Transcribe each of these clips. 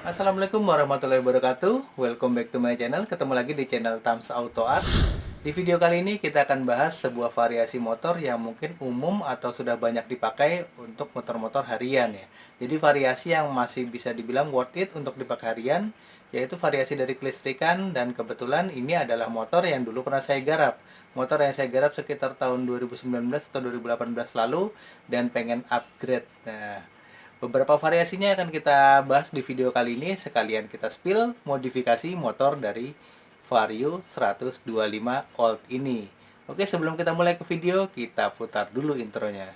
Assalamualaikum warahmatullahi wabarakatuh. Welcome back to my channel. Ketemu lagi di channel Tams Auto Art. Di video kali ini kita akan bahas sebuah variasi motor yang mungkin umum atau sudah banyak dipakai untuk motor-motor harian ya. Jadi variasi yang masih bisa dibilang worth it untuk dipakai harian, yaitu variasi dari kelistrikan, dan kebetulan ini adalah motor yang dulu pernah saya garap. Motor yang saya garap sekitar tahun 2019 atau 2018 lalu dan pengen upgrade. Nah, beberapa variasinya akan kita bahas di video kali ini. Sekalian kita spill modifikasi motor dari Vario 125 Old ini. Oke, sebelum kita mulai ke video, kita putar dulu intronya.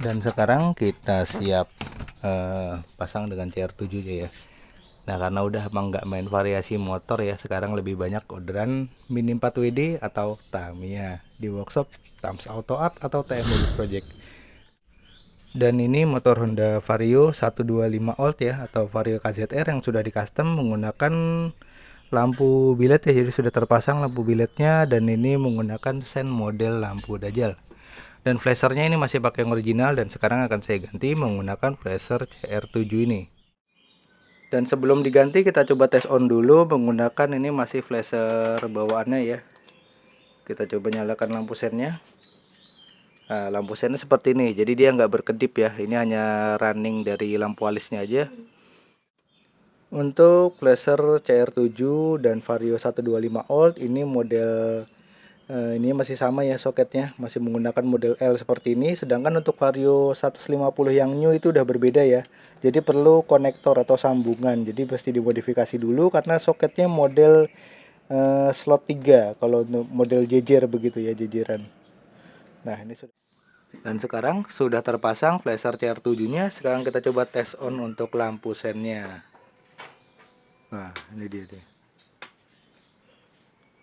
Dan sekarang kita siap pasang dengan CR7 ya. Nah, karena udah emang nggak main variasi motor ya, sekarang lebih banyak orderan Mini 4WD atau Tamiya di workshop Tams Auto Art atau TM Mobil Project. Dan ini motor Honda Vario 125 Old ya, atau Vario KZR yang sudah di custom menggunakan lampu bilet ya. Jadi sudah terpasang lampu biletnya, dan ini menggunakan sen model lampu Dajjal. Dan flashernya ini masih pakai yang original, dan sekarang akan saya ganti menggunakan flasher CR7 ini. Dan sebelum diganti kita coba tes on dulu menggunakan ini masih flasher bawaannya ya. Kita coba nyalakan lampu sennya. Nah, lampu sennya seperti ini, jadi dia nggak berkedip ya. Ini hanya running dari lampu alisnya aja. Untuk flasher CR7 dan Vario 125 Old ini model ini masih sama ya, soketnya masih menggunakan model L seperti ini. Sedangkan untuk Vario 150 yang new itu udah berbeda ya. Jadi perlu konektor atau sambungan. Jadi pasti dimodifikasi dulu karena soketnya model slot 3. Kalau model jejer begitu ya, jejeran. Nah, ini sudah. Dan sekarang sudah terpasang flasher CR7-nya. Sekarang kita coba tes on untuk lampu sennya. Nah, ini dia.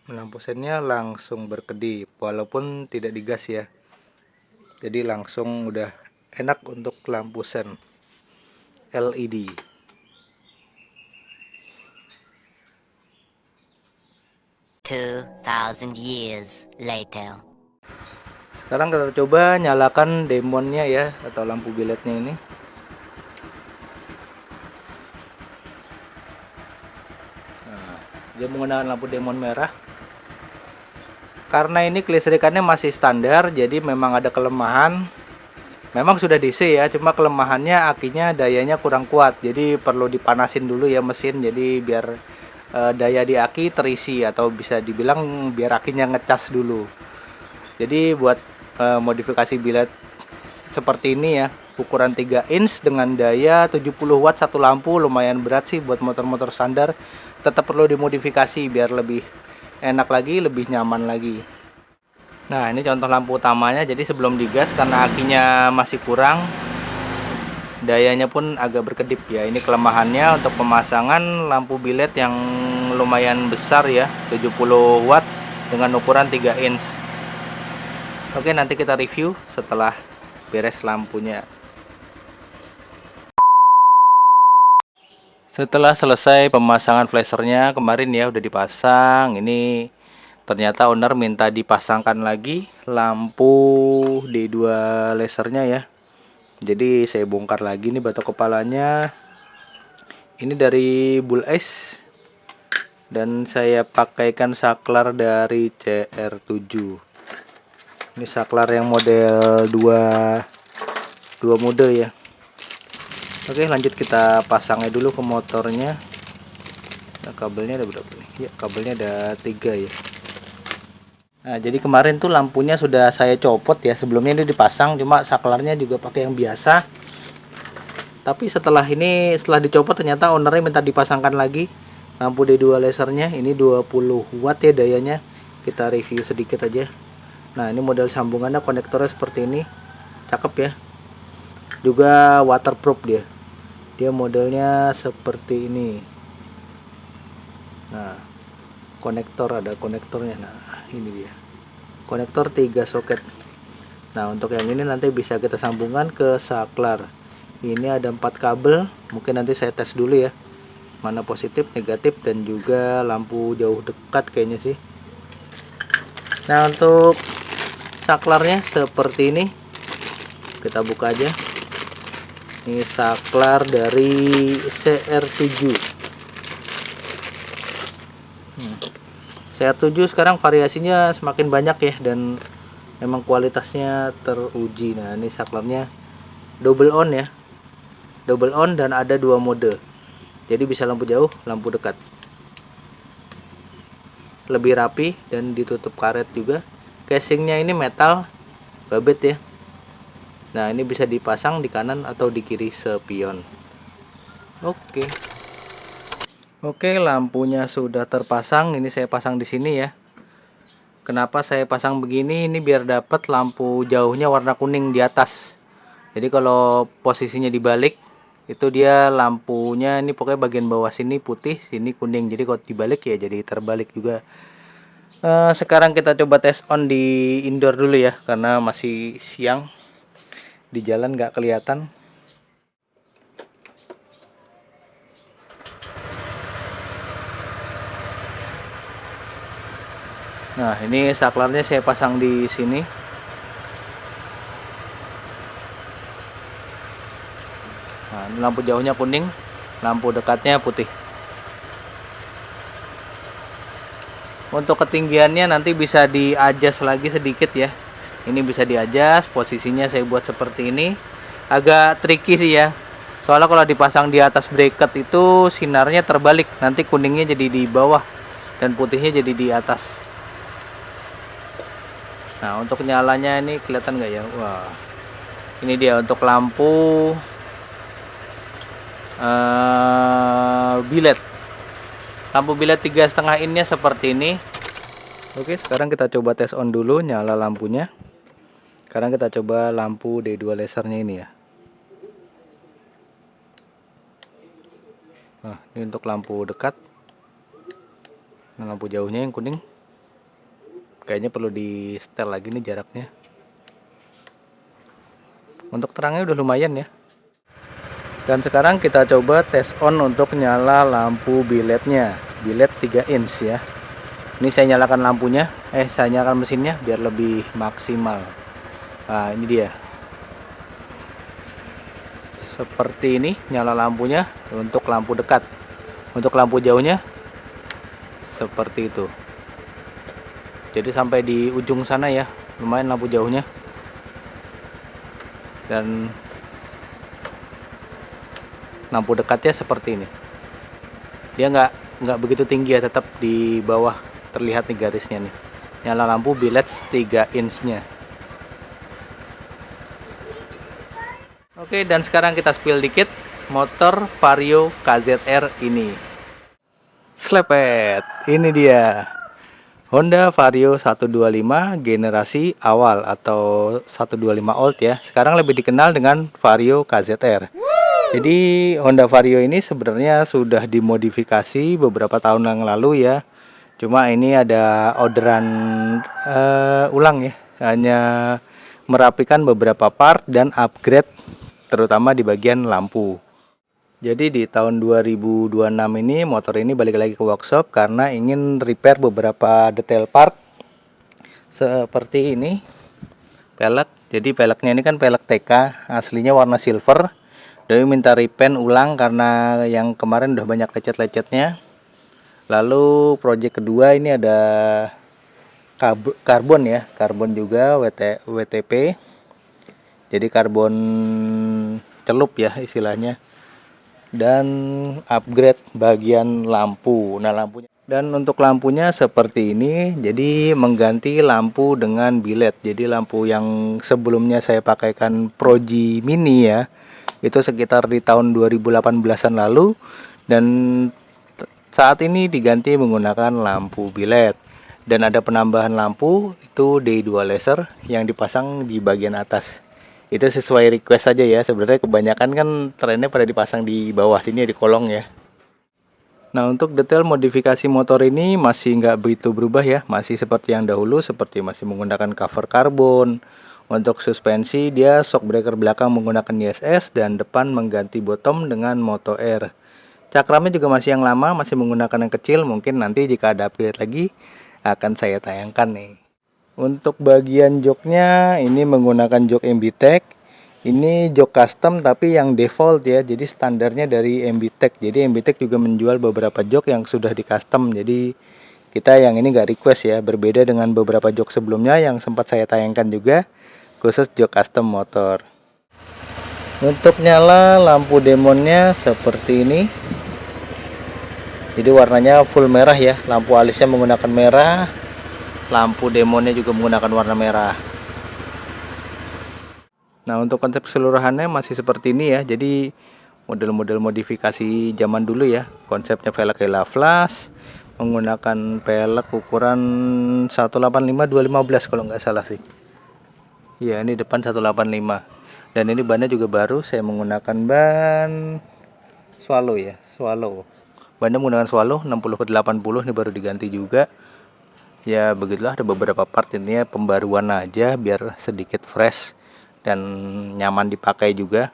Lampu sennya langsung berkedip walaupun tidak digas ya. Jadi langsung udah enak untuk lampu sen LED. $2,000 later. Sekarang kita coba nyalakan demonnya ya, atau lampu biletnya ini. Nah, dia menggunakan lampu demon merah. Karena ini kelistrikannya masih standar, jadi memang ada kelemahan. Memang sudah DC ya, cuma kelemahannya akinya dayanya kurang kuat. Jadi perlu dipanasin dulu ya mesin, jadi biar daya di aki terisi, atau bisa dibilang biar akinya ngecas dulu. Jadi buat modifikasi bilet seperti ini ya, ukuran 3 inch dengan daya 70 watt satu lampu, lumayan berat sih buat motor-motor standar. Tetap perlu dimodifikasi biar lebih enak lagi, lebih nyaman lagi. Nah, ini contoh lampu utamanya. Jadi sebelum digas, karena akinya masih kurang, dayanya pun agak berkedip ya. Ini kelemahannya untuk pemasangan lampu bilet yang lumayan besar ya, 70 watt dengan ukuran 3 inch. Oke, nanti kita review setelah beres lampunya. Setelah selesai pemasangan flashernya kemarin ya, udah dipasang. Ini ternyata owner minta dipasangkan lagi lampu D2 lasernya ya. Jadi saya bongkar lagi nih batok kepalanya. Ini dari Bull Ace, dan saya pakaikan saklar dari CR7. Ini saklar yang model 2 mode ya. Oke, lanjut kita pasangnya dulu ke motornya. Nah, kabelnya ada berapa nih? Ya, kabelnya ada 3 ya. Nah, jadi kemarin tuh lampunya sudah saya copot ya. Sebelumnya ini dipasang, cuma saklarnya juga pakai yang biasa. Tapi setelah dicopot ternyata ownernya minta dipasangkan lagi lampu D2 lasernya. Ini 20 watt ya dayanya. Kita review sedikit aja. Nah, ini model sambungannya, konektornya seperti ini. Cakep ya. juga waterproof dia modelnya seperti ini. Nah, konektor, ada konektornya. Nah, ini dia konektor 3 soket. Nah, untuk yang ini nanti bisa kita sambungkan ke saklar. Ini ada 4 kabel, mungkin nanti saya tes dulu ya, mana positif, negatif, dan juga lampu jauh dekat kayaknya sih. Nah, untuk saklarnya seperti ini, kita buka aja. Ini saklar dari CR7. CR7 sekarang variasinya semakin banyak ya, dan memang kualitasnya teruji. Nah, ini saklarnya double on ya, double on, dan ada 2 mode, jadi bisa lampu jauh, lampu dekat. Lebih rapi dan ditutup karet juga. Casingnya ini metal babet ya. Nah, ini bisa dipasang di kanan atau di kiri sepion. Oke, lampunya sudah terpasang. Ini saya pasang di sini ya. Kenapa saya pasang begini? Ini biar dapat lampu jauhnya warna kuning di atas. Jadi kalau posisinya dibalik, itu dia lampunya ini pokoknya bagian bawah sini putih, sini kuning. Jadi kalau dibalik ya jadi terbalik juga. Sekarang kita coba tes on di indoor dulu ya, karena masih siang, di jalan nggak kelihatan. Nah, ini saklarnya saya pasang di sini. Nah, ini lampu jauhnya kuning, lampu dekatnya putih. Untuk ketinggiannya nanti bisa di-adjust lagi sedikit ya. Ini bisa di-adjust, posisinya saya buat seperti ini. Agak tricky sih ya. Soalnya kalau dipasang di atas bracket itu sinarnya terbalik. Nanti kuningnya jadi di bawah dan putihnya jadi di atas. Nah, untuk nyalanya ini kelihatan nggak ya? Wah, ini dia untuk lampu bilet. Lampu bilet 3,5 innya seperti ini. Oke, sekarang kita coba tes on dulu, nyala lampunya. Sekarang kita coba lampu D2 lasernya ini ya. Nah, ini untuk lampu dekat. Nah, lampu jauhnya yang kuning. Kayaknya perlu di setel lagi nih jaraknya. Untuk terangnya udah lumayan ya. Dan sekarang kita coba tes on untuk nyala lampu biletnya. Bilet 3 inch ya. Ini saya nyalakan lampunya, saya nyalakan mesinnya biar lebih maksimal. Nah, ini dia. Seperti ini nyala lampunya untuk lampu dekat. Untuk lampu jauhnya seperti itu. Jadi sampai di ujung sana ya, lumayan lampu jauhnya. Dan lampu dekatnya seperti ini. Dia nggak begitu tinggi ya, tetap di bawah terlihat nih garisnya nih. Nyala lampu bilet 3 inch-nya. Oke, dan sekarang kita spill dikit motor Vario KZR ini. Slepet, ini dia Honda Vario 125 generasi awal atau 125 old ya. Sekarang lebih dikenal dengan Vario KZR. Jadi Honda Vario ini sebenarnya sudah dimodifikasi beberapa tahun yang lalu ya. Cuma ini ada orderan ulang ya. Hanya merapikan beberapa part dan upgrade terutama di bagian lampu. Jadi di tahun 2026 ini motor ini balik lagi ke workshop karena ingin repair beberapa detail part. Seperti ini. Pelek. Jadi peleknya ini kan pelek TK, aslinya warna silver. Doi minta repaint ulang karena yang kemarin udah banyak lecet-lecetnya. Lalu project kedua ini ada karbon ya, karbon juga WTP. Jadi karbon celup ya istilahnya. Dan upgrade bagian lampu. Nah, lampunya. Dan untuk lampunya seperti ini. Jadi mengganti lampu dengan bilet. Jadi lampu yang sebelumnya saya pakaikan Proji Mini ya. Itu sekitar di tahun 2018-an lalu, dan saat ini diganti menggunakan lampu bilet. Dan ada penambahan lampu itu D2 laser yang dipasang di bagian atas. Itu sesuai request aja ya. Sebenarnya kebanyakan kan trennya pada dipasang di bawah sini ya, di kolong ya. Nah, untuk detail modifikasi motor ini masih nggak begitu berubah ya, masih seperti yang dahulu, seperti masih menggunakan cover karbon. Untuk suspensi, dia shock breaker belakang menggunakan ISS dan depan mengganti bottom dengan Moto R. Cakramnya juga masih yang lama, masih menggunakan yang kecil, mungkin nanti jika ada upgrade lagi akan saya tayangkan nih. Untuk bagian joknya, ini menggunakan jok MBTech. Ini jok custom tapi yang default ya, jadi standarnya dari MBTech. Jadi MBTech juga menjual beberapa jok yang sudah di custom. Jadi kita yang ini nggak request ya, berbeda dengan beberapa jok sebelumnya yang sempat saya tayangkan juga, khusus jok custom motor. Untuk nyala lampu demonnya seperti ini. Jadi warnanya full merah ya, lampu alisnya menggunakan merah, lampu demonnya juga menggunakan warna merah. Nah, untuk konsep keseluruhannya masih seperti ini ya. Jadi model-model modifikasi zaman dulu ya. Konsepnya velg Hella Flash menggunakan pelek ukuran 185/215 kalau nggak salah sih. Ya, ini depan 185. Dan ini bannya juga baru, saya menggunakan ban Swallow ya, Swallow. Bannya menggunakan Swallow 60/80, ini baru diganti juga. Ya begitulah, ada beberapa part ini ya pembaruan aja biar sedikit fresh dan nyaman dipakai juga.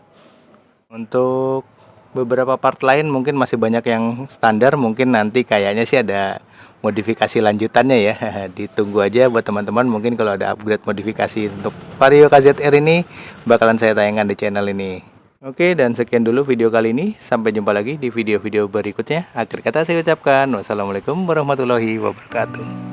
Untuk beberapa part lain mungkin masih banyak yang standar, mungkin nanti kayaknya sih ada modifikasi lanjutannya ya. Ditunggu aja buat teman-teman, mungkin kalau ada upgrade modifikasi untuk Vario KZR ini bakalan saya tayangkan di channel ini. Oke, dan sekian dulu video kali ini, sampai jumpa lagi di video-video berikutnya. Akhir kata saya ucapkan wassalamualaikum warahmatullahi wabarakatuh.